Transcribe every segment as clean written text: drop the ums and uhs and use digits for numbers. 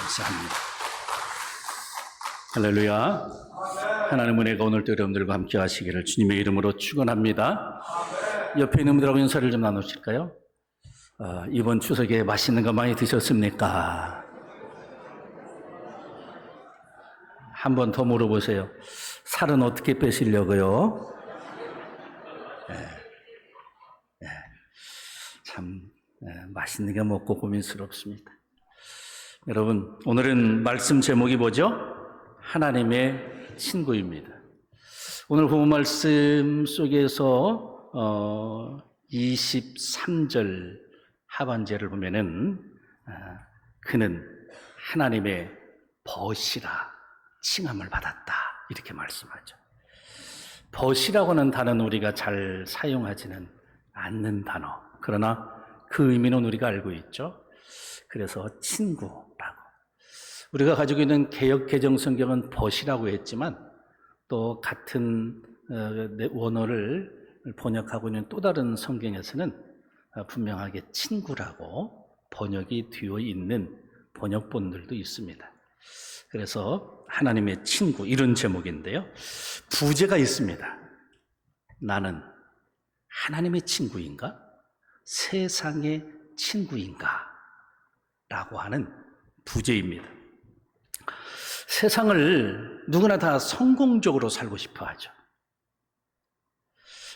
감사합니다. 할렐루야. 하나님의 은혜가 오늘도 여러분들과 함께 하시기를 주님의 이름으로 축원합니다. 옆에 있는 분들하고 인사를 좀 나누실까요? 이번 추석에 맛있는 거 많이 드셨습니까? 한 번 더 물어보세요. 살은 어떻게 빼시려고요? 참 맛있는 게 먹고 고민스럽습니다. 여러분, 오늘은 말씀 제목이 뭐죠? 하나님의 친구입니다. 오늘 본 말씀 속에서 23절 하반절을 보면은 그는 하나님의 벗이라 칭함을 받았다 이렇게 말씀하죠. 벗이라고 하는 단어는 우리가 잘 사용하지는 않는 단어, 그러나 그 의미는 우리가 알고 있죠. 그래서 친구라고. 우리가 가지고 있는 개역 개정 성경은 벗이라고 했지만 또 같은 원어를 번역하고 있는 또 다른 성경에서는 분명하게 친구라고 번역이 되어 있는 번역본들도 있습니다. 그래서 하나님의 친구 이런 제목인데요. 부제가 있습니다. 나는 하나님의 친구인가? 세상의 친구인가? 라고 하는 부제입니다. 세상을 누구나 다 성공적으로 살고 싶어 하죠.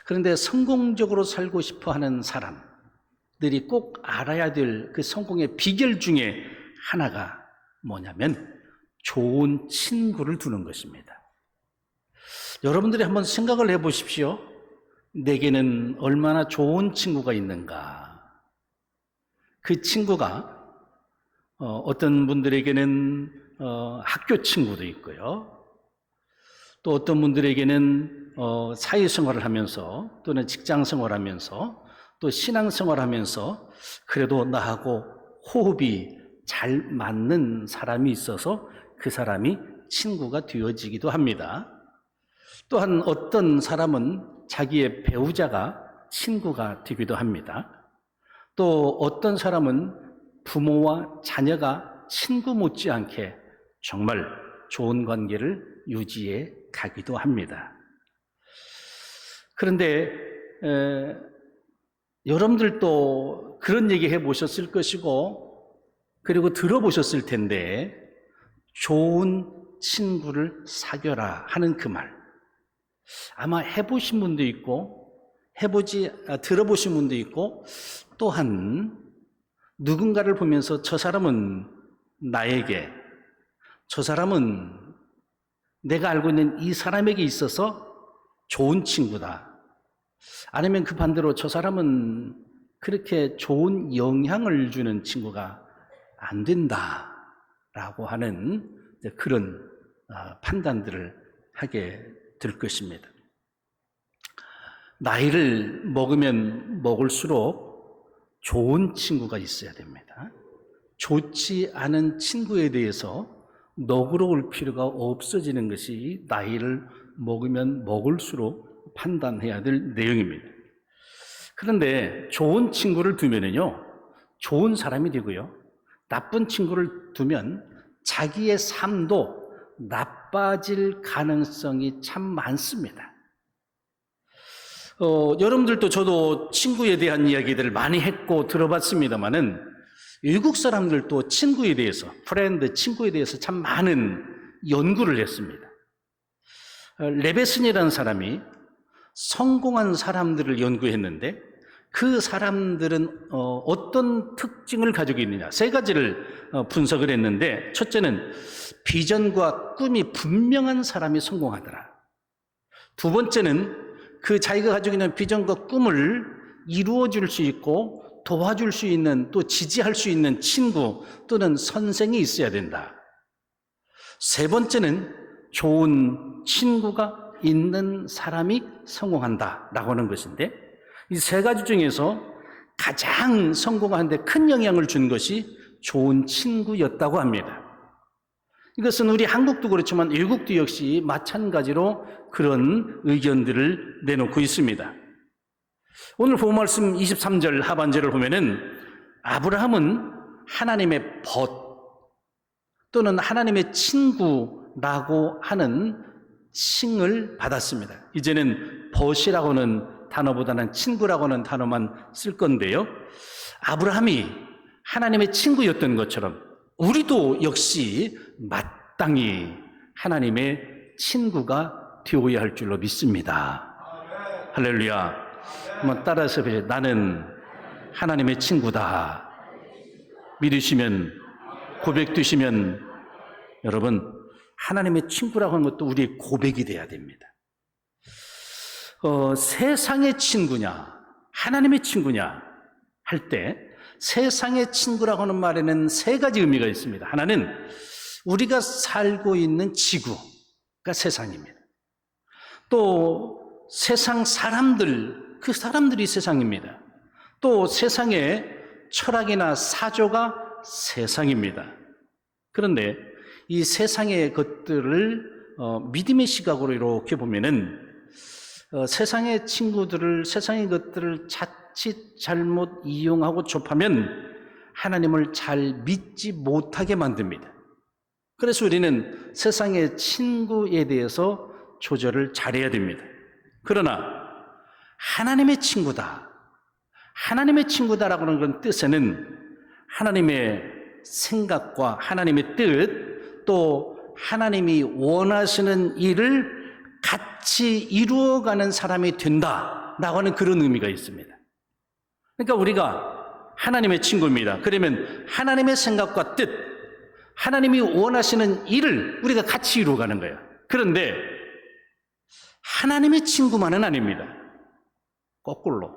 그런데 성공적으로 살고 싶어 하는 사람들이 꼭 알아야 될 그 성공의 비결 중에 하나가 뭐냐면 좋은 친구를 두는 것입니다. 여러분들이 한번 생각을 해 보십시오. 내게는 얼마나 좋은 친구가 있는가. 그 친구가 어떤 분들에게는 학교 친구도 있고요. 또 어떤 분들에게는 사회생활을 하면서 또는 직장생활을 하면서 또 신앙생활을 하면서 그래도 나하고 호흡이 잘 맞는 사람이 있어서 그 사람이 친구가 되어지기도 합니다. 또한 어떤 사람은 자기의 배우자가 친구가 되기도 합니다. 또 어떤 사람은 부모와 자녀가 친구 못지않게 정말 좋은 관계를 유지해 가기도 합니다. 그런데 여러분들도 그런 얘기 해보셨을 것이고 그리고 들어보셨을 텐데 좋은 친구를 사귀어라 하는 그 말 아마 해보신 분도 있고 들어보신 분도 있고 또한 누군가를 보면서 저 사람은 나에게, 저 사람은 내가 알고 있는 이 사람에게 있어서 좋은 친구다. 아니면 그 반대로 저 사람은 그렇게 좋은 영향을 주는 친구가 안 된다라고 하는 그런 판단들을 하게 될 것입니다. 나이를 먹으면 먹을수록 좋은 친구가 있어야 됩니다. 좋지 않은 친구에 대해서 너그러울 필요가 없어지는 것이 나이를 먹으면 먹을수록 판단해야 될 내용입니다. 그런데 좋은 친구를 두면은요, 좋은 사람이 되고요, 나쁜 친구를 두면 자기의 삶도 나빠질 가능성이 참 많습니다. 여러분들도 저도 친구에 대한 이야기들을 많이 했고 들어봤습니다만은 외국 사람들도 친구에 대해서, 친구에 대해서 참 많은 연구를 했습니다. 레베슨이라는 사람이 성공한 사람들을 연구했는데 그 사람들은 어떤 특징을 가지고 있느냐, 세 가지를 분석을 했는데 첫째는 비전과 꿈이 분명한 사람이 성공하더라. 두 번째는 그 자기가 가지고 있는 비전과 꿈을 이루어줄 수 있고 도와줄 수 있는 또 지지할 수 있는 친구 또는 선생이 있어야 된다. 세 번째는 좋은 친구가 있는 사람이 성공한다라고 하는 것인데 이 세 가지 중에서 가장 성공하는 데 큰 영향을 준 것이 좋은 친구였다고 합니다. 이것은 우리 한국도 그렇지만 외국도 역시 마찬가지로 그런 의견들을 내놓고 있습니다. 오늘 본 말씀 23절 하반절을 보면은 아브라함은 하나님의 벗, 또는 하나님의 친구라고 하는 칭을 받았습니다. 이제는 벗이라고 하는 단어보다는 친구라고 하는 단어만 쓸 건데요. 아브라함이 하나님의 친구였던 것처럼 우리도 역시 마땅히 하나님의 친구가 되어야 할 줄로 믿습니다. 할렐루야. 한번 따라서 해보세요. 나는 하나님의 친구다. 믿으시면, 고백되시면 여러분, 하나님의 친구라고 하는 것도 우리의 고백이 돼야 됩니다. 세상의 친구냐, 하나님의 친구냐 할 때 세상의 친구라고 하는 말에는 세 가지 의미가 있습니다. 하나는 우리가 살고 있는 지구가 세상입니다. 또 세상 사람들, 그 사람들이 세상입니다. 또 세상의 철학이나 사조가 세상입니다. 그런데 이 세상의 것들을 믿음의 시각으로 이렇게 보면은 세상의 친구들을, 세상의 것들을 자칫 잘못 이용하고 좁하면 하나님을 잘 믿지 못하게 만듭니다. 그래서 우리는 세상의 친구에 대해서 조절을 잘해야 됩니다. 그러나 하나님의 친구다, 하나님의 친구다라고 하는 건 뜻에는 하나님의 생각과 하나님의 뜻, 또 하나님이 원하시는 일을 같이 이루어가는 사람이 된다라고 하는 그런 의미가 있습니다. 그러니까 우리가 하나님의 친구입니다. 그러면 하나님의 생각과 뜻, 하나님이 원하시는 일을 우리가 같이 이루어가는 거예요. 그런데 하나님의 친구만은 아닙니다. 거꾸로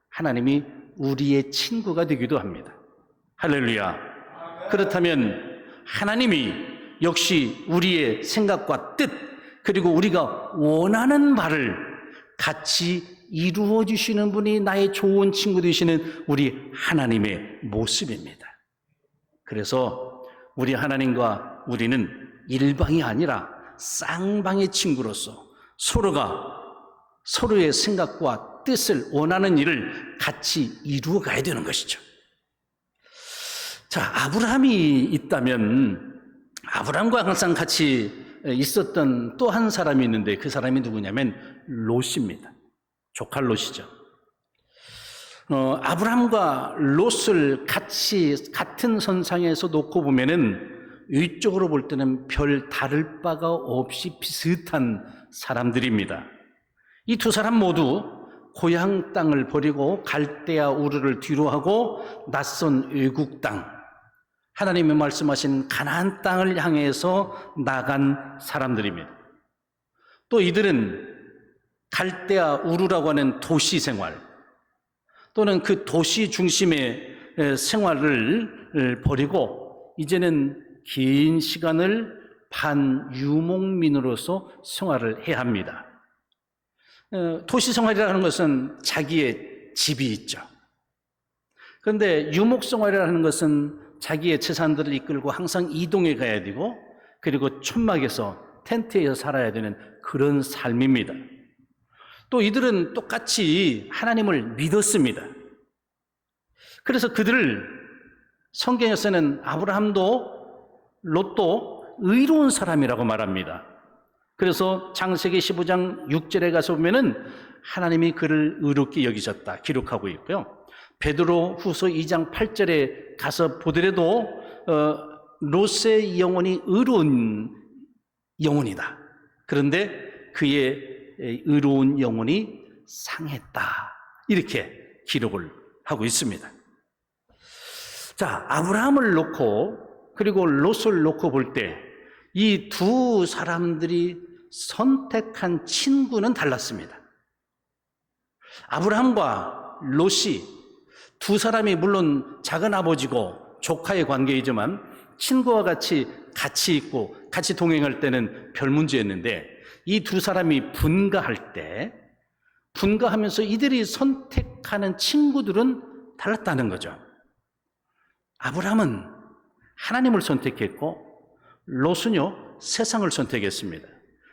하나님이 우리의 친구가 되기도 합니다. 할렐루야. 그렇다면 하나님이 역시 우리의 생각과 뜻, 그리고 우리가 원하는 바를 같이 이루어 주시는 분이 나의 좋은 친구 되시는 우리 하나님의 모습입니다. 그래서 우리 하나님과 우리는 일방이 아니라 쌍방의 친구로서 서로가 서로의 생각과 뜻을, 원하는 일을 같이 이루어 가야 되는 것이죠. 자, 아브라함이 있다면 아브라함과 항상 같이 있었던 또 한 사람이 있는데 그 사람이 누구냐면 롯입니다. 조카 롯이죠. 아브라함과 롯을 같이 같은 선상에서 놓고 보면은 위쪽으로 볼 때는 별 다를 바가 없이 비슷한 사람들입니다. 이 두 사람 모두 고향 땅을 버리고 갈대아 우르를 뒤로하고 낯선 외국 땅, 하나님이 말씀하신 가나안 땅을 향해서 나간 사람들입니다. 또 이들은 갈대아 우르라고 하는 도시 생활, 또는 그 도시 중심의 생활을 버리고 이제는 긴 시간을 반유목민으로서 생활을 해야 합니다. 도시 생활이라는 것은 자기의 집이 있죠. 그런데 유목 생활이라는 것은 자기의 재산들을 이끌고 항상 이동해 가야 되고, 그리고 천막에서, 텐트에서 살아야 되는 그런 삶입니다. 또 이들은 똑같이 하나님을 믿었습니다. 그래서 그들을 성경에서는 아브라함도 롯도 의로운 사람이라고 말합니다. 그래서 창세기 15장 6절에 가서 보면은 하나님이 그를 의롭게 여기셨다 기록하고 있고요. 베드로 후서 2장 8절에 가서 보더라도 롯의 영혼이 의로운 영혼이다. 그런데 그의 의로운 영혼이 상했다. 이렇게 기록을 하고 있습니다. 자, 아브라함을 놓고 그리고 롯을 놓고 볼 때 이 두 사람들이 선택한 친구는 달랐습니다. 아브라함과 롯이 두 사람이 물론 작은 아버지고 조카의 관계이지만 친구와 같이 있고 같이 동행할 때는 별 문제였는데, 이 두 사람이 분가할 때 분가하면서 이들이 선택하는 친구들은 달랐다는 거죠. 아브라함은 하나님을 선택했고 롯은요 세상을 선택했습니다.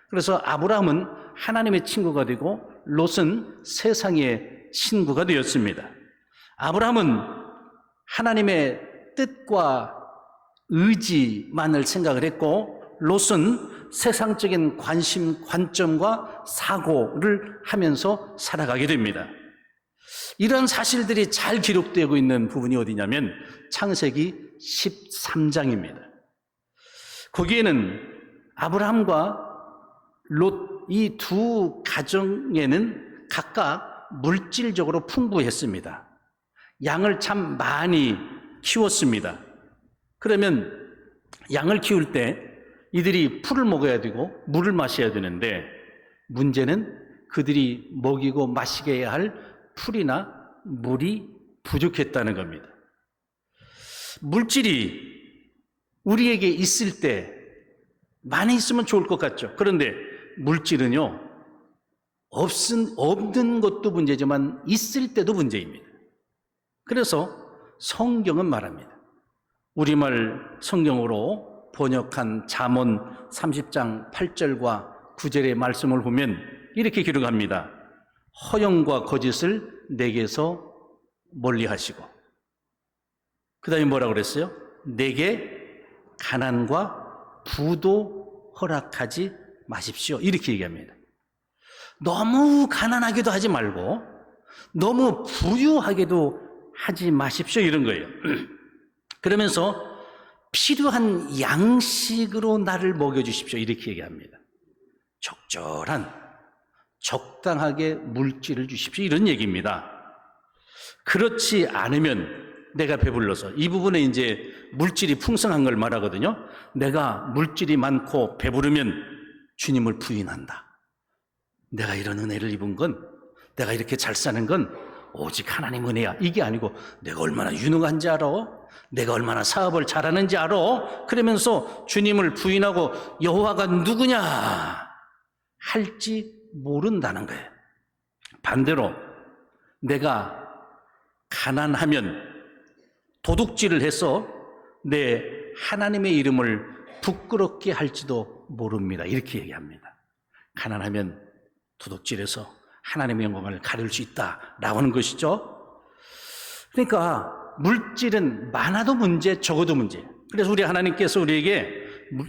그래서 아브라함은 하나님의 친구가 되고 롯은 세상의 친구가 되었습니다. 아브라함은 하나님의 뜻과 의지만을 생각을 했고, 롯은 세상적인 관점과 사고를 하면서 살아가게 됩니다. 이런 사실들이 잘 기록되고 있는 부분이 어디냐면 창세기 13장입니다. 거기에는 아브라함과 롯 이 두 가정에는 각각 물질적으로 풍부했습니다. 양을 참 많이 키웠습니다. 그러면 양을 키울 때 이들이 풀을 먹어야 되고 물을 마셔야 되는데, 문제는 그들이 먹이고 마시게 해야 할 풀이나 물이 부족했다는 겁니다. 물질이 우리에게 있을 때 많이 있으면 좋을 것 같죠. 그런데 물질은요, 없는 것도 문제지만 있을 때도 문제입니다. 그래서 성경은 말합니다. 우리말 성경으로 번역한 잠언 30장 8절과 9절의 말씀을 보면 이렇게 기록합니다. 허영과 거짓을 내게서 멀리 하시고, 그 다음에 뭐라고 그랬어요? 내게 가난과 부도 허락하지 마십시오. 이렇게 얘기합니다. 너무 가난하게도 하지 말고 너무 부유하게도 하지 마십시오, 이런 거예요. 그러면서 필요한 양식으로 나를 먹여주십시오, 이렇게 얘기합니다. 적절한, 적당하게 물질을 주십시오, 이런 얘기입니다. 그렇지 않으면 내가 배불러서, 이 부분에 이제 물질이 풍성한 걸 말하거든요. 내가 물질이 많고 배부르면 주님을 부인한다. 내가 이런 은혜를 입은 건, 내가 이렇게 잘 사는 건 오직 하나님 은혜야. 이게 아니고 내가 얼마나 유능한지 알아? 내가 얼마나 사업을 잘하는지 알아? 그러면서 주님을 부인하고 여호와가 누구냐 할지 모른다는 거예요. 반대로 내가 가난하면 도둑질을 해서 내 하나님의 이름을 부끄럽게 할지도 모릅니다. 이렇게 얘기합니다. 가난하면 도둑질해서 하나님의 영광을 가릴 수 있다라고 하는 것이죠. 그러니까 물질은 많아도 문제, 적어도 문제. 그래서 우리 하나님께서 우리에게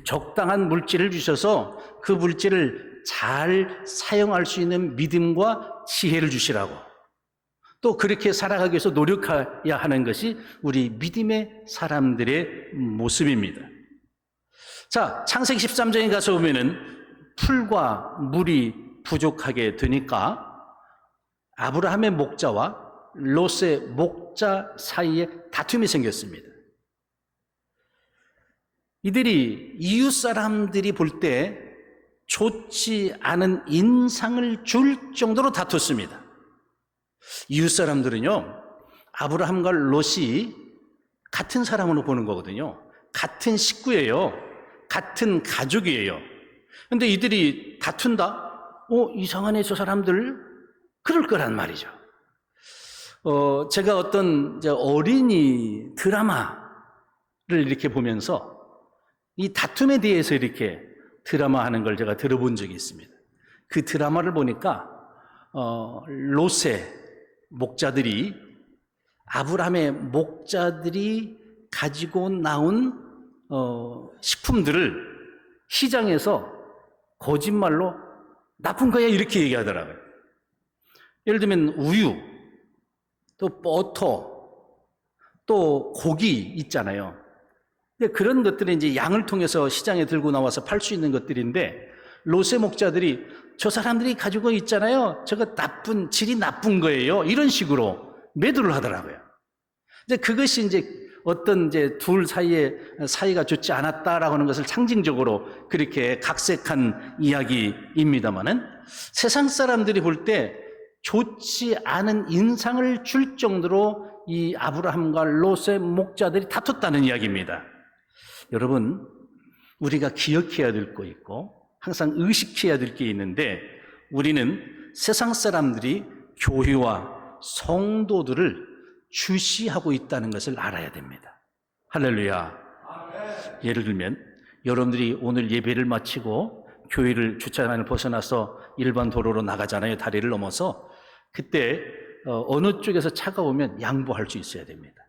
적당한 물질을 주셔서 그 물질을 잘 사용할 수 있는 믿음과 지혜를 주시라고, 또 그렇게 살아가기 위해서 노력해야 하는 것이 우리 믿음의 사람들의 모습입니다. 자, 창세기 13장에 가서 보면은 풀과 물이 부족하게 되니까 아브라함의 목자와 롯의 목자 사이에 다툼이 생겼습니다. 이들이 이웃 사람들이 볼 때 좋지 않은 인상을 줄 정도로 다퉜습니다. 이웃 사람들은요, 아브라함과 롯이 같은 사람으로 보는 거거든요. 같은 식구예요. 같은 가족이에요. 그런데 이들이 다툰다? 이상하네, 저 사람들. 그럴 거란 말이죠. 제가 어떤 어린이 드라마를 이렇게 보면서 이 다툼에 대해서 이렇게 드라마 하는 걸 제가 들어본 적이 있습니다. 그 드라마를 보니까 롯의 목자들이 아브라함의 목자들이 가지고 나온 식품들을 시장에서 거짓말로 나쁜 거야 이렇게 얘기하더라고요. 예를 들면 우유, 또 버터, 또 고기 있잖아요. 근데 그런 것들은 이제 양을 통해서 시장에 들고 나와서 팔 수 있는 것들인데, 롯의 목자들이 저 사람들이 가지고 있잖아요. 저거 질이 나쁜 거예요. 이런 식으로 매도를 하더라고요. 이제 그것이 이제 어떤 둘 사이에 사이가 좋지 않았다라고 하는 것을 상징적으로 그렇게 각색한 이야기입니다만은, 세상 사람들이 볼 때 좋지 않은 인상을 줄 정도로 이 아브라함과 롯의 목자들이 다퉜다는 이야기입니다. 여러분, 우리가 기억해야 될 거 있고 항상 의식해야 될 게 있는데, 우리는 세상 사람들이 교회와 성도들을 주시하고 있다는 것을 알아야 됩니다. 할렐루야. 예를 들면 여러분들이 오늘 예배를 마치고 교회를 주차장을 벗어나서 일반 도로로 나가잖아요. 다리를 넘어서. 그때 어느 쪽에서 차가 오면 양보할 수 있어야 됩니다.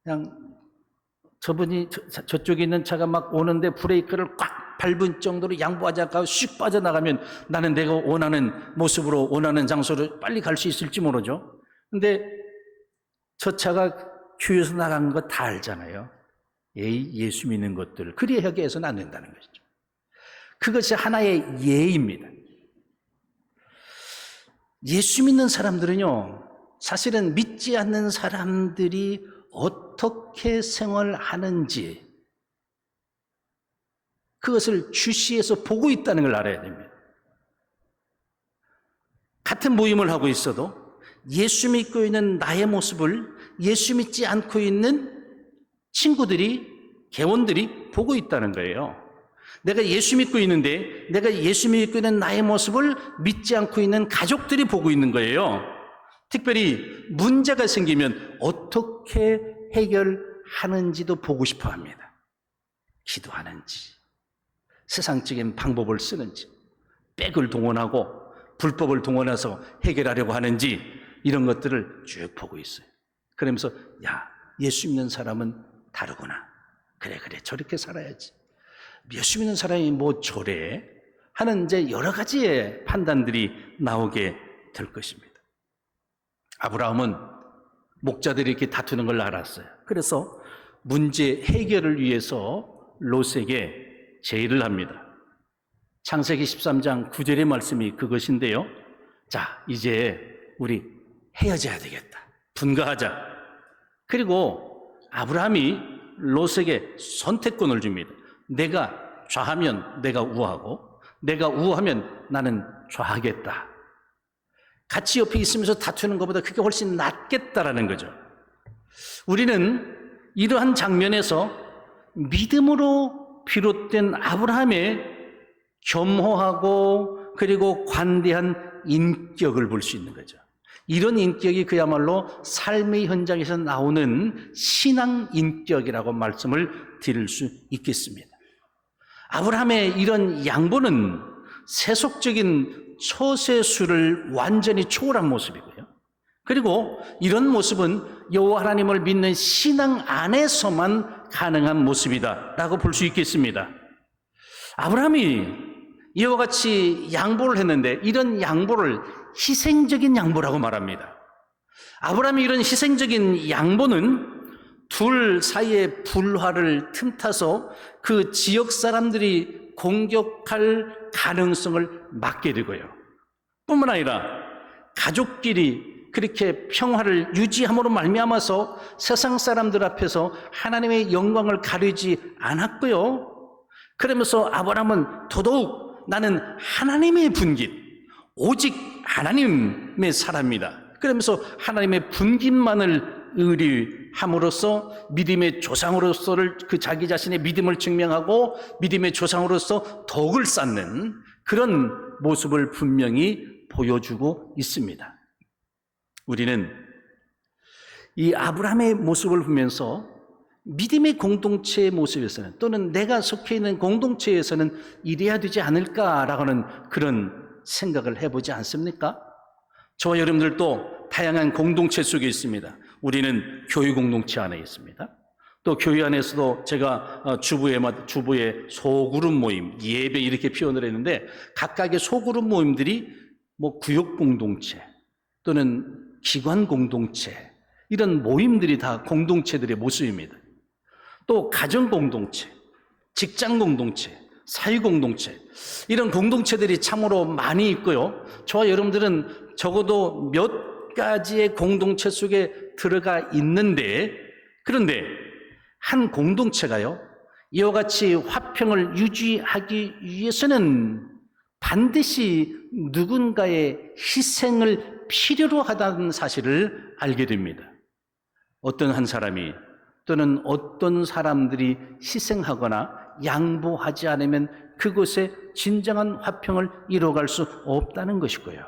그냥 저분이 저쪽에 있는 차가 막 오는데 브레이크를 꽉 밟은 정도로 양보하자가 슉 빠져나가면 나는 내가 원하는 모습으로 원하는 장소로 빨리 갈 수 있을지 모르죠. 근데 저 차가 교회에서 나간 거 다 알잖아요. 예수 믿는 것들을 그리하게 해서는 안 된다는 것이죠. 그것이 하나의 예입니다. 예수 믿는 사람들은요, 사실은 믿지 않는 사람들이 어떻게 생활하는지 그것을 주시해서 보고 있다는 걸 알아야 됩니다. 같은 모임을 하고 있어도 예수 믿고 있는 나의 모습을 예수 믿지 않고 있는 친구들이, 개원들이 보고 있다는 거예요. 내가 예수 믿고 있는데 내가 예수 믿고 있는 나의 모습을 믿지 않고 있는 가족들이 보고 있는 거예요. 특별히 문제가 생기면 어떻게 해결하는지도 보고 싶어 합니다. 기도하는지, 세상적인 방법을 쓰는지, 백을 동원하고 불법을 동원해서 해결하려고 하는지 이런 것들을 쭉 보고 있어요. 그러면서 야, 예수 믿는 사람은 다르구나. 그래 저렇게 살아야지. 예수 믿는 사람이 뭐 저래 하는 이제 여러 가지의 판단들이 나오게 될 것입니다. 아브라함은 목자들이 이렇게 다투는 걸 알았어요. 그래서 문제 해결을 위해서 롯에게 제의를 합니다. 창세기 13장 9절의 말씀이 그것인데요. 자, 이제 우리 헤어져야 되겠다. 분가하자. 그리고 아브라함이 롯에게 선택권을 줍니다. 내가 좌하면 내가 우하고 내가 우하면 나는 좌하겠다. 같이 옆에 있으면서 다투는 것보다 그게 훨씬 낫겠다라는 거죠. 우리는 이러한 장면에서 믿음으로 비롯된 아브라함의 겸허하고 그리고 관대한 인격을 볼 수 있는 거죠. 이런 인격이 그야말로 삶의 현장에서 나오는 신앙 인격이라고 말씀을 드릴 수 있겠습니다. 아브라함의 이런 양보는 세속적인 처세술을 완전히 초월한 모습이고요. 그리고 이런 모습은 여호와 하나님을 믿는 신앙 안에서만 가능한 모습이다라고 볼 수 있겠습니다. 아브라함이 이와 같이 양보를 했는데 이런 양보를 희생적인 양보라고 말합니다. 아브라함이 이런 희생적인 양보는 둘 사이의 불화를 틈타서 그 지역 사람들이 공격할 가능성을 막게 되고요. 뿐만 아니라 가족끼리 그렇게 평화를 유지함으로 말미암아서 세상 사람들 앞에서 하나님의 영광을 가리지 않았고요. 그러면서 아브라함은 더더욱 나는 하나님의 분깃, 오직 하나님의 사람이다. 그러면서 하나님의 분깃만을 의리함으로써 믿음의 조상으로서를 그 자기 자신의 믿음을 증명하고 믿음의 조상으로서 덕을 쌓는 그런 모습을 분명히 보여주고 있습니다. 우리는 이 아브라함의 모습을 보면서 믿음의 공동체의 모습에서는 또는 내가 속해 있는 공동체에서는 이래야 되지 않을까라고 하는 그런 생각을 해보지 않습니까? 저와 여러분들도 다양한 공동체 속에 있습니다. 우리는 교회 공동체 안에 있습니다. 또 교회 안에서도 제가 주부의 소그룹 모임, 예배 이렇게 표현을 했는데 각각의 소그룹 모임들이 뭐 구역 공동체 또는 기관 공동체 이런 모임들이 다 공동체들의 모습입니다. 또 가정 공동체, 직장 공동체, 사회 공동체 이런 공동체들이 참으로 많이 있고요. 저와 여러분들은 적어도 몇 가지의 공동체 속에 들어가 있는데 그런데 한 공동체가요 이와 같이 화평을 유지하기 위해서는 반드시 누군가의 희생을 필요로 하다는 사실을 알게 됩니다. 어떤 한 사람이 또는 어떤 사람들이 희생하거나 양보하지 않으면 그곳에 진정한 화평을 이뤄갈 수 없다는 것이고요.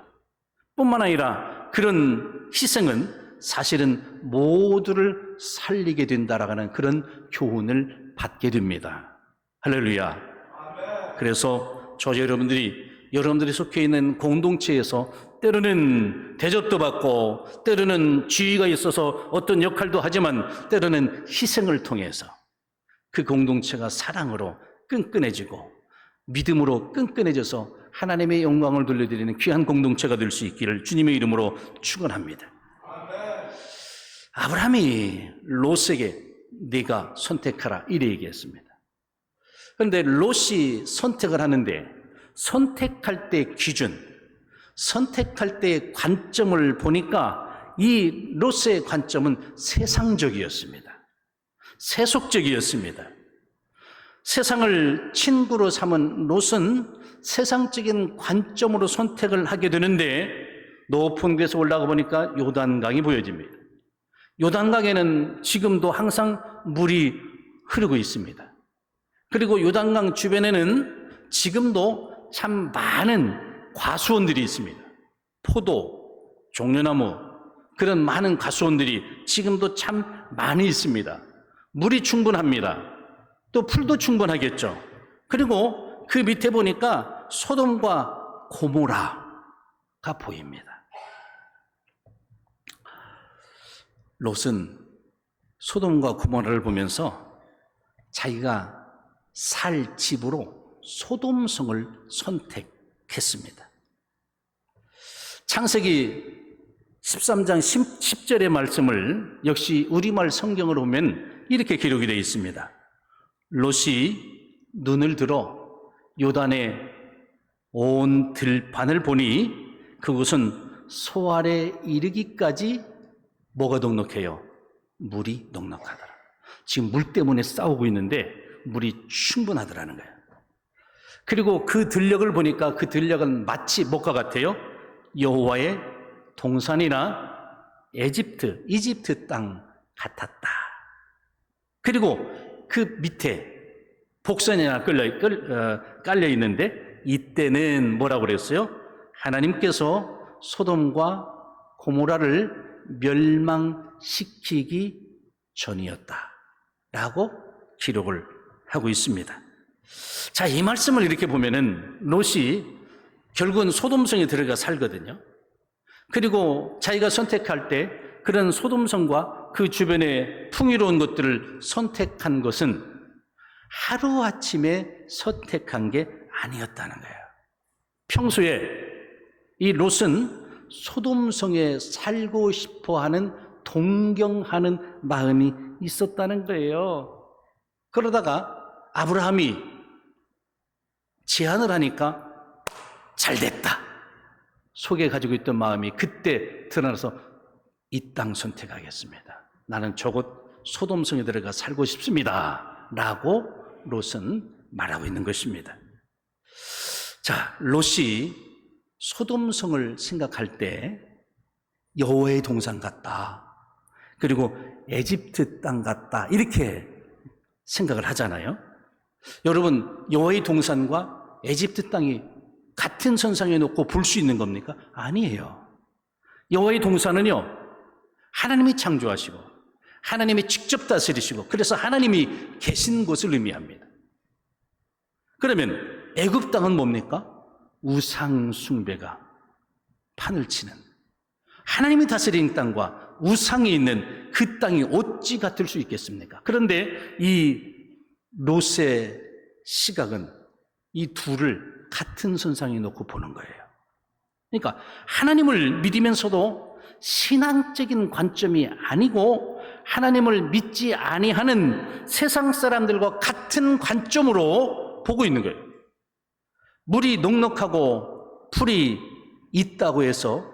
뿐만 아니라 그런 희생은 사실은 모두를 살리게 된다라는 그런 교훈을 받게 됩니다. 할렐루야. 그래서 저 여러분들이 속해 있는 공동체에서 때로는 대접도 받고 때로는 지위가 있어서 어떤 역할도 하지만 때로는 희생을 통해서 그 공동체가 사랑으로 끈끈해지고 믿음으로 끈끈해져서 하나님의 영광을 돌려드리는 귀한 공동체가 될 수 있기를 주님의 이름으로 축원합니다. 아브라함이 롯에게 네가 선택하라 이래 얘기했습니다. 그런데 롯이 선택을 하는데 선택할 때 기준, 선택할 때의 관점을 보니까 이 롯의 관점은 세상적이었습니다. 세속적이었습니다. 세상을 친구로 삼은 롯은 세상적인 관점으로 선택을 하게 되는데 높은 곳에서 올라가 보니까 요단강이 보여집니다. 요단강에는 지금도 항상 물이 흐르고 있습니다. 그리고 요단강 주변에는 지금도 참 많은 과수원들이 있습니다. 포도, 종려나무, 그런 많은 과수원들이 지금도 참 많이 있습니다. 물이 충분합니다. 또 풀도 충분하겠죠. 그리고 그 밑에 보니까 소돔과 고모라가 보입니다. 롯은 소돔과 고모라를 보면서 자기가 살 집으로 소돔성을 선택했습니다. 창세기 13장 10절의 말씀을 역시 우리말 성경으로 보면 이렇게 기록이 되어 있습니다. 롯이 눈을 들어 요단의 온 들판을 보니 그곳은 소알에 이르기까지 뭐가 넉넉해요? 물이 넉넉하더라. 지금 물 때문에 싸우고 있는데 물이 충분하더라는 거예요. 그리고 그 들녘을 보니까 그 들녘은 마치 뭐가 같아요? 여호와의 동산이나 이집트 땅 같았다. 그리고 그 밑에 복선이나 깔려 있는데 이때는 뭐라고 그랬어요? 하나님께서 소돔과 고모라를 멸망시키기 전이었다 라고 기록을 하고 있습니다. 자, 이 말씀을 이렇게 보면은 롯이 결국은 소돔성에 들어가 살거든요. 그리고 자기가 선택할 때 그런 소돔성과 그 주변의 풍요로운 것들을 선택한 것은 하루아침에 선택한 게 아니었다는 거예요. 평소에 이 롯은 소돔성에 살고 싶어하는 동경하는 마음이 있었다는 거예요. 그러다가 아브라함이 제안을 하니까 잘됐다. 속에 가지고 있던 마음이 그때 드러나서 이 땅 선택하겠습니다. 나는 저곳 소돔성에 들어가 살고 싶습니다. 라고 롯은 말하고 있는 것입니다. 자, 롯이 소돔성을 생각할 때 여호와의 동산 같다. 그리고 에집트 땅 같다. 이렇게 생각을 하잖아요. 여러분, 여호와의 동산과 에집트 땅이 같은 선상에 놓고 볼 수 있는 겁니까? 아니에요. 여호와의 동산은요, 하나님이 창조하시고 하나님이 직접 다스리시고 그래서 하나님이 계신 곳을 의미합니다. 그러면 애굽 땅은 뭡니까? 우상 숭배가 판을 치는 하나님이 다스리는 땅과 우상이 있는 그 땅이 어찌 같을 수 있겠습니까? 그런데 이 롯의 시각은 이 둘을 같은 선상에 놓고 보는 거예요. 그러니까 하나님을 믿으면서도 신앙적인 관점이 아니고 하나님을 믿지 아니하는 세상 사람들과 같은 관점으로 보고 있는 거예요. 물이 넉넉하고 풀이 있다고 해서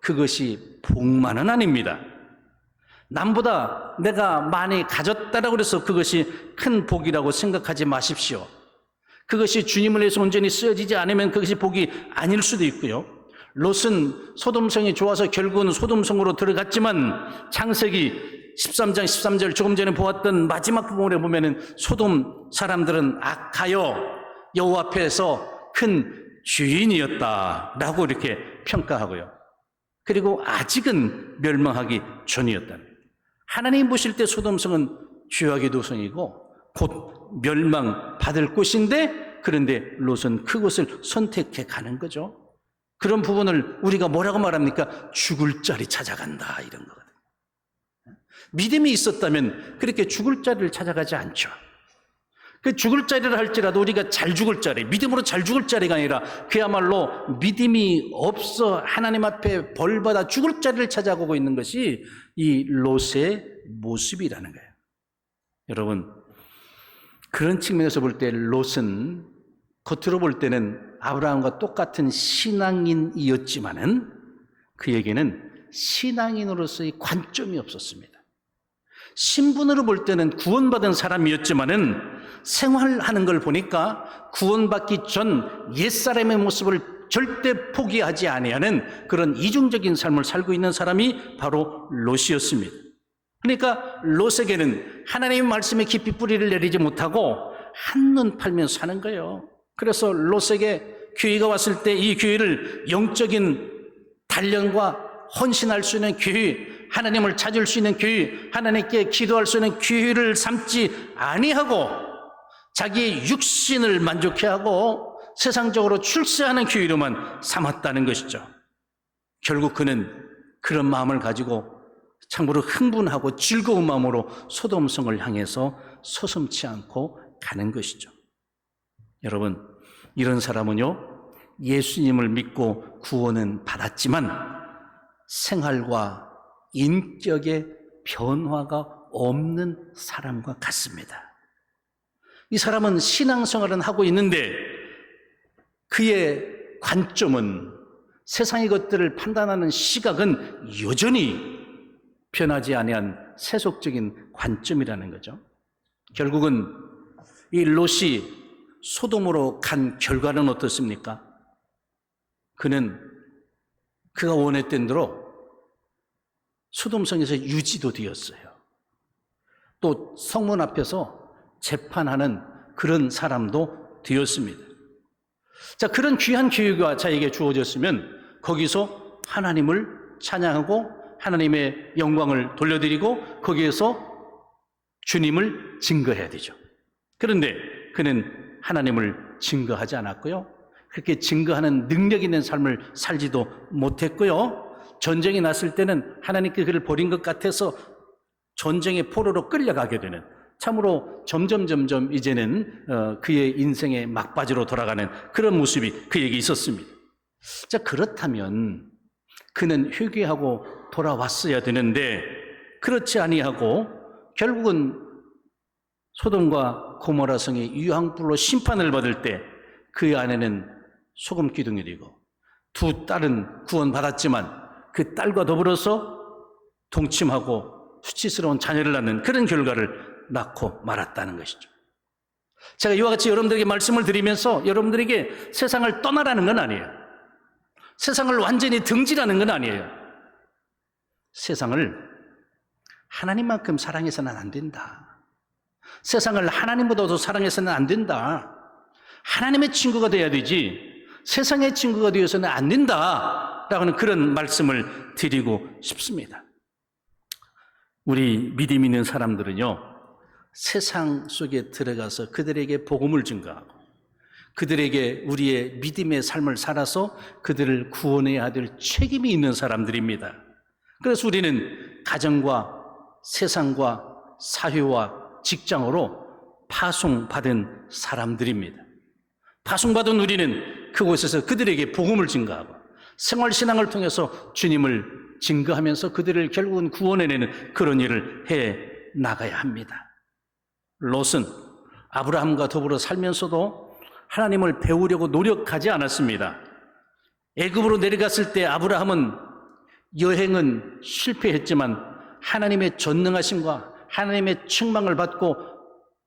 그것이 복만은 아닙니다. 남보다 내가 많이 가졌다라고 해서 그것이 큰 복이라고 생각하지 마십시오. 그것이 주님을 위해서 온전히 쓰여지지 않으면 그것이 복이 아닐 수도 있고요. 롯은 소돔성이 좋아서 결국은 소돔성으로 들어갔지만 창세기 13장 13절 조금 전에 보았던 마지막 부분에 보면은 소돔 사람들은 악하여 여호와 앞에서 큰 주인이었다라고 이렇게 평가하고요. 그리고 아직은 멸망하기 전이었다. 하나님 보실 때 소돔성은 죄악의 도성이고 곧 멸망받을 곳인데 그런데 롯은 그곳을 선택해 가는 거죠. 그런 부분을 우리가 뭐라고 말합니까? 죽을 자리 찾아간다 이런 거거든요. 믿음이 있었다면 그렇게 죽을 자리를 찾아가지 않죠. 그 죽을 자리를 할지라도 우리가 잘 죽을 자리, 믿음으로 잘 죽을 자리가 아니라 그야말로 믿음이 없어 하나님 앞에 벌받아 죽을 자리를 찾아가고 있는 것이 이 롯의 모습이라는 거예요. 여러분, 그런 측면에서 볼 때 롯은 겉으로 볼 때는 아브라함과 똑같은 신앙인이었지만은 그에게는 신앙인으로서의 관점이 없었습니다. 신분으로 볼 때는 구원받은 사람이었지만은 생활하는 걸 보니까 구원받기 전 옛사람의 모습을 절대 포기하지 아니하는 그런 이중적인 삶을 살고 있는 사람이 바로 롯이었습니다. 그러니까 롯에게는 하나님의 말씀에 깊이 뿌리를 내리지 못하고 한눈 팔면 사는 거예요. 그래서 롯에게 기회가 왔을 때 이 기회를 영적인 단련과 헌신할 수 있는 기회, 하나님을 찾을 수 있는 기회, 하나님께 기도할 수 있는 기회를 삼지 아니하고 자기의 육신을 만족해 하고 세상적으로 출세하는 기회로만 삼았다는 것이죠. 결국 그는 그런 마음을 가지고 참으로 흥분하고 즐거운 마음으로 소돔성을 향해서 서슴지 않고 가는 것이죠. 여러분, 이런 사람은요, 예수님을 믿고 구원은 받았지만 생활과 인격의 변화가 없는 사람과 같습니다. 이 사람은 신앙생활은 하고 있는데 그의 관점은, 세상의 것들을 판단하는 시각은 여전히 변하지 아니한 세속적인 관점이라는 거죠. 결국은 이 롯이 소돔으로 간 결과는 어떻습니까? 그가 원했던 대로 소돔성에서 유지도 되었어요. 또 성문 앞에서 재판하는 그런 사람도 되었습니다. 자, 그런 귀한 기회가 자에게 주어졌으면 거기서 하나님을 찬양하고 하나님의 영광을 돌려드리고 거기에서 주님을 증거해야 되죠. 그런데 그는 하나님을 증거하지 않았고요. 그렇게 증거하는 능력 있는 삶을 살지도 못했고요. 전쟁이 났을 때는 하나님께 그를 버린 것 같아서 전쟁의 포로로 끌려가게 되는, 참으로 점점 이제는 그의 인생의 막바지로 돌아가는 그런 모습이 그에게 있었습니다. 자, 그렇다면 그는 회개하고 돌아왔어야 되는데 그렇지 아니하고 결국은 소돔과 고모라 성이 유황불로 심판을 받을 때 그 아내는 소금 기둥이 되고 두 딸은 구원받았지만 그 딸과 더불어서 동침하고 수치스러운 자녀를 낳는 그런 결과를 낳고 말았다는 것이죠. 제가 이와 같이 여러분들에게 말씀을 드리면서 여러분들에게 세상을 떠나라는 건 아니에요. 세상을 완전히 등지라는 건 아니에요. 세상을 하나님만큼 사랑해서는 안 된다. 세상을 하나님보다도 사랑해서는 안 된다. 하나님의 친구가 돼야 되지 세상의 친구가 되어서는 안 된다라고 하는 그런 말씀을 드리고 싶습니다. 우리 믿음 있는 사람들은요, 세상 속에 들어가서 그들에게 복음을 증거하고 그들에게 우리의 믿음의 삶을 살아서 그들을 구원해야 될 책임이 있는 사람들입니다. 그래서 우리는 가정과 세상과 사회와 직장으로 파송받은 사람들입니다. 파송받은 우리는 그곳에서 그들에게 복음을 증거하고 생활신앙을 통해서 주님을 증거하면서 그들을 결국은 구원해내는 그런 일을 해 나가야 합니다. 롯은 아브라함과 더불어 살면서도 하나님을 배우려고 노력하지 않았습니다. 애굽으로 내려갔을 때 아브라함은 여행은 실패했지만 하나님의 전능하심과 하나님의 책망을 받고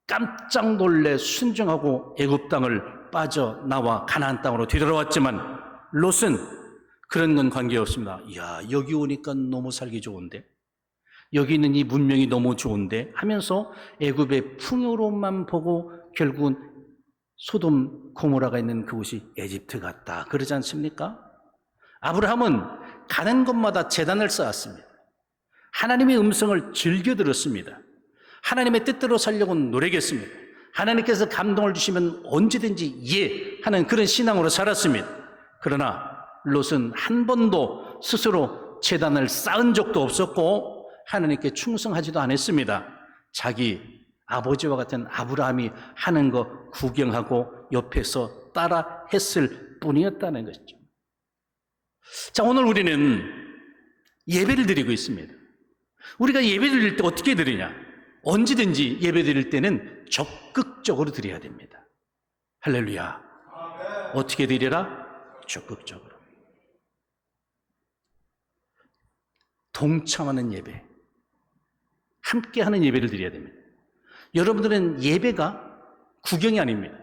깜짝 놀래 순종하고 애굽 땅을 빠져나와 가나안 땅으로 되돌아왔지만 롯은 그런 건 관계없습니다. 이야, 여기 오니까 너무 살기 좋은데, 여기 있는 이 문명이 너무 좋은데 하면서 애굽의 풍요로움만 보고 결국은 소돔 고모라가 있는 그곳이 에집트 같다 그러지 않습니까? 아브라함은 가는 곳마다 제단을 쌓았습니다. 하나님의 음성을 즐겨 들었습니다. 하나님의 뜻대로 살려고 노력했습니다. 하나님께서 감동을 주시면 언제든지 예 하는 그런 신앙으로 살았습니다. 그러나 롯은 한 번도 스스로 제단을 쌓은 적도 없었고 하나님께 충성하지도 않았습니다. 자기 아버지와 같은 아브라함이 하는 거 구경하고 옆에서 따라 했을 뿐이었다는 것이죠. 자, 오늘 우리는 예배를 드리고 있습니다. 우리가 예배 드릴 때 어떻게 드리냐? 언제든지 예배 드릴 때는 적극적으로 드려야 됩니다. 할렐루야. 어떻게 드리라? 적극적으로. 동참하는 예배, 함께하는 예배를 드려야 됩니다. 여러분들은 예배가 구경이 아닙니다.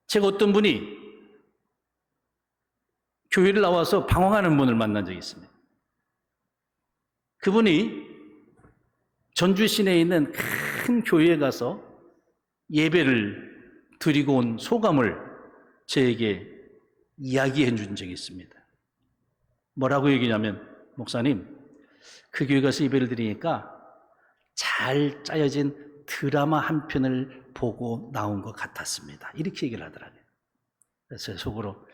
제가 어떤 분이 교회를 나와서 방황하는 분을 만난 적이 있습니다. 그분이 전주 시내에 있는 큰 교회에 가서 예배를 드리고 온 소감을 저에게 이야기해 준 적이 있습니다. 뭐라고 얘기냐면, 목사님, 그 교회 가서 예배를 드리니까 잘 짜여진 드라마 한 편을 보고 나온 것 같았습니다. 이렇게 얘기를 하더라고요. 그래서 속으로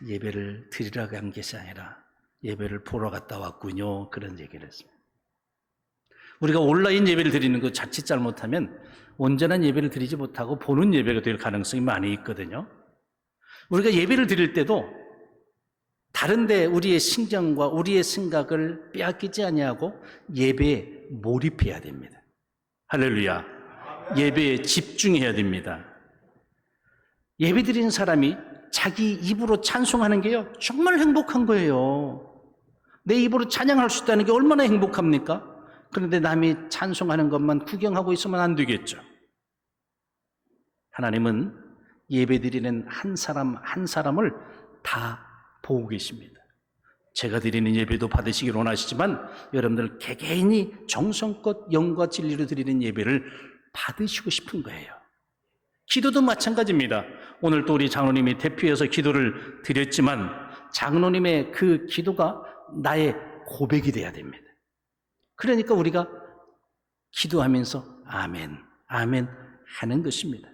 예배를 드리러 간 것이 아니라 예배를 보러 갔다 왔군요. 그런 얘기를 했습니다. 우리가 온라인 예배를 드리는 거 자칫 잘못하면 온전한 예배를 드리지 못하고 보는 예배가 될 가능성이 많이 있거든요. 우리가 예배를 드릴 때도 다른데 우리의 신경과 우리의 생각을 빼앗기지 아니하고 예배에 몰입해야 됩니다. 할렐루야. 예배에 집중해야 됩니다. 예배 드리는 사람이 자기 입으로 찬송하는 게요, 정말 행복한 거예요. 내 입으로 찬양할 수 있다는 게 얼마나 행복합니까? 그런데 남이 찬송하는 것만 구경하고 있으면 안 되겠죠. 하나님은 예배 드리는 한 사람 한 사람을 다 보고 계십니다. 제가 드리는 예배도 받으시길 원하시지만 여러분들 개개인이 정성껏 영과 진리로 드리는 예배를 받으시고 싶은 거예요. 기도도 마찬가지입니다. 오늘 또 우리 장로님이 대표해서 기도를 드렸지만 장로님의 그 기도가 나의 고백이 돼야 됩니다. 그러니까 우리가 기도하면서 아멘, 아멘 하는 것입니다.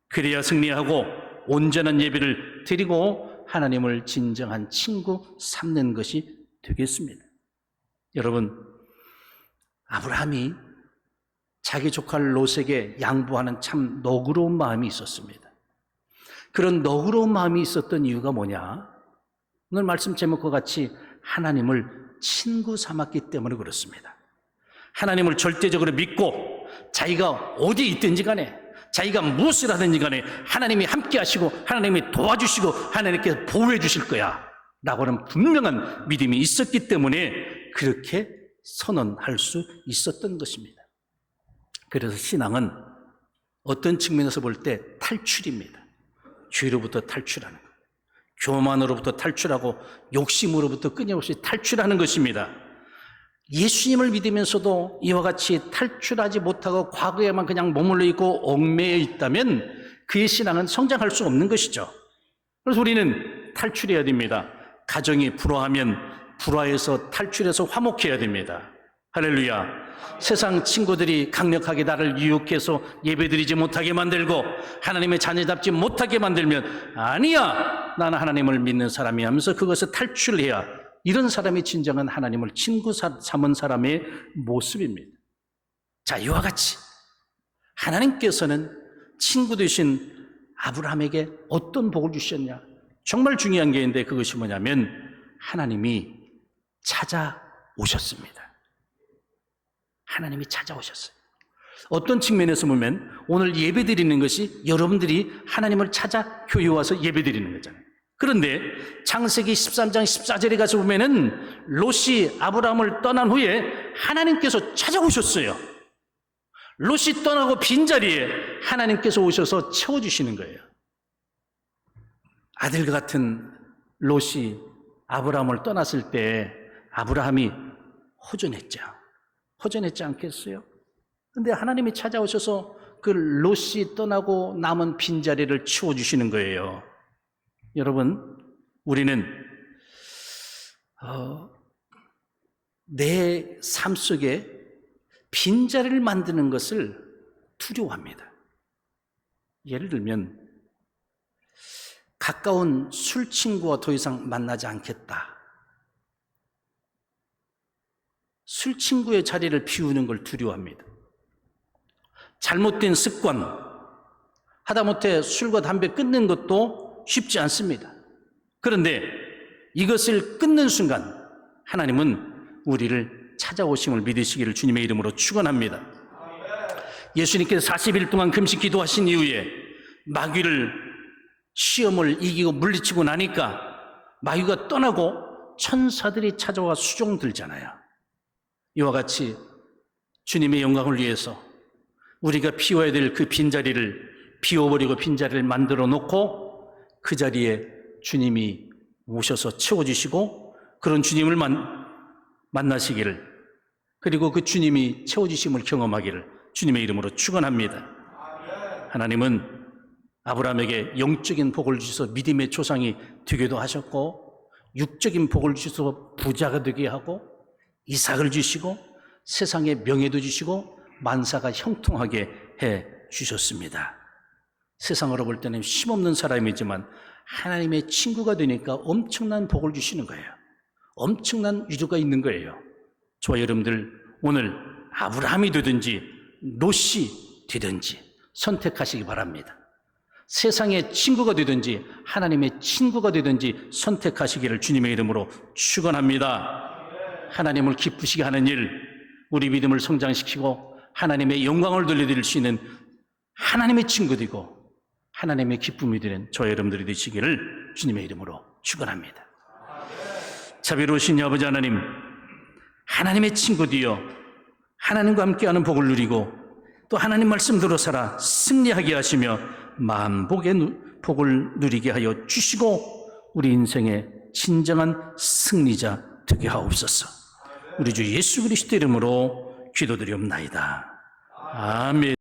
그래야 승리하고 온전한 예배를 드리고 하나님을 진정한 친구 삼는 것이 되겠습니다. 여러분, 아브라함이 자기 조카 롯에게 양보하는 참 너그러운 마음이 있었습니다. 그런 너그러운 마음이 있었던 이유가 뭐냐? 오늘 말씀 제목과 같이 하나님을 친구 삼았기 때문에 그렇습니다. 하나님을 절대적으로 믿고 자기가 어디 있든지 간에 자기가 무엇을 하든지 간에 하나님이 함께 하시고 하나님이 도와주시고 하나님께서 보호해 주실 거야 라고 하는 분명한 믿음이 있었기 때문에 그렇게 선언할 수 있었던 것입니다. 그래서 신앙은 어떤 측면에서 볼 때 탈출입니다. 죄로부터 탈출하는 것, 교만으로부터 탈출하고 욕심으로부터 끊임없이 탈출하는 것입니다. 예수님을 믿으면서도 이와 같이 탈출하지 못하고 과거에만 그냥 머물러 있고 얽매여 있다면 그의 신앙은 성장할 수 없는 것이죠. 그래서 우리는 탈출해야 됩니다. 가정이 불화하면 불화해서 탈출해서 화목해야 됩니다. 할렐루야. 세상 친구들이 강력하게 나를 유혹해서 예배드리지 못하게 만들고 하나님의 자녀답지 못하게 만들면 아니야, 나는 하나님을 믿는 사람이 하면서 그것을 탈출해야, 이런 사람이 진정한 하나님을 친구 삼은 사람의 모습입니다. 자, 이와 같이 하나님께서는 친구 되신 아브라함에게 어떤 복을 주셨냐? 정말 중요한 게 있는데 그것이 뭐냐면 하나님이 찾아오셨습니다. 하나님이 찾아오셨어요. 어떤 측면에서 보면 오늘 예배 드리는 것이 여러분들이 하나님을 찾아 교회에 와서 예배 드리는 거잖아요. 그런데 창세기 13장 14절에 가서 보면은 롯이 아브라함을 떠난 후에 하나님께서 찾아오셨어요. 롯이 떠나고 빈자리에 하나님께서 오셔서 채워주시는 거예요. 아들과 같은 롯이 아브라함을 떠났을 때 아브라함이 허전했죠. 허전했지 않겠어요? 그런데 하나님이 찾아오셔서 그 롯이 떠나고 남은 빈자리를 채워주시는 거예요. 여러분, 우리는 내 삶 속에 빈자리를 만드는 것을 두려워합니다. 예를 들면 가까운 술 친구와 더 이상 만나지 않겠다. 술 친구의 자리를 비우는 걸 두려워합니다. 잘못된 습관, 하다못해 술과 담배 끊는 것도 쉽지 않습니다. 그런데 이것을 끊는 순간 하나님은 우리를 찾아오심을 믿으시기를 주님의 이름으로 축원합니다. 예수님께서 40일 동안 금식 기도하신 이후에 마귀를 시험을 이기고 물리치고 나니까 마귀가 떠나고 천사들이 찾아와 수종 들잖아요. 이와 같이 주님의 영광을 위해서 우리가 비워야 될 그 빈자리를 비워버리고 빈자리를 만들어 놓고 그 자리에 주님이 오셔서 채워주시고 그런 주님을 만나시기를, 그리고 그 주님이 채워주심을 경험하기를 주님의 이름으로 축원합니다. 하나님은 아브라함에게 영적인 복을 주셔서 믿음의 조상이 되기도 하셨고, 육적인 복을 주셔서 부자가 되게 하고, 이삭을 주시고 세상에 명예도 주시고 만사가 형통하게 해 주셨습니다. 세상으로 볼 때는 힘없는 사람이지만 하나님의 친구가 되니까 엄청난 복을 주시는 거예요. 엄청난 위로가 있는 거예요. 저와 여러분들 오늘 아브라함이 되든지 롯이 되든지 선택하시기 바랍니다. 세상의 친구가 되든지 하나님의 친구가 되든지 선택하시기를 주님의 이름으로 축원합니다. 하나님을 기쁘시게 하는 일, 우리 믿음을 성장시키고 하나님의 영광을 돌려드릴 수 있는 하나님의 친구 되고 하나님의 기쁨이 되는 저와 여러분들이 되시기를 주님의 이름으로 축원합니다. 자비로우신 아버지 하나님, 하나님의 친구 되어 하나님과 함께하는 복을 누리고 또 하나님 말씀대로 살아 승리하게 하시며 만복의 복을 누리게 하여 주시고 우리 인생의 진정한 승리자 되게 하옵소서. 우리 주 예수 그리스도 이름으로 기도드리옵나이다. 아멘.